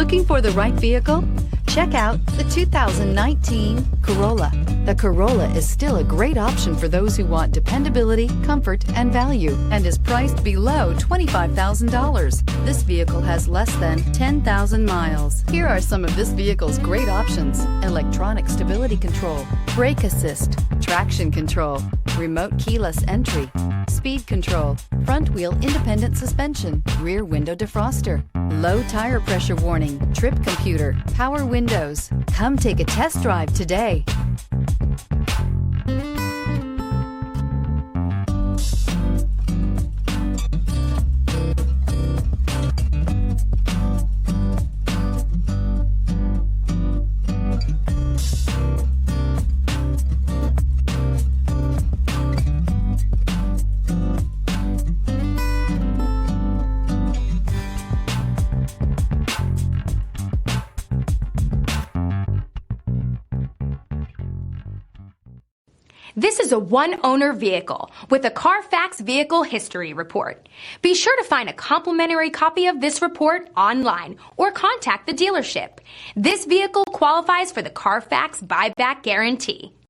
Looking for the right vehicle? Check out the 2019 Corolla. The Corolla is still a great option for those who want dependability, comfort, and value, and is priced below $25,000. This vehicle has less than 10,000 miles. Here are some of this vehicle's great options: electronic stability control, brake assist, traction control, remote keyless entry, speed control, front wheel independent suspension, rear window defroster, low tire pressure warning, trip computer, power windows. Come take a test drive today. This is a one-owner vehicle with a Carfax Vehicle History Report. Be sure to find a complimentary copy of this report online or contact the dealership. This vehicle qualifies for the Carfax Buyback Guarantee.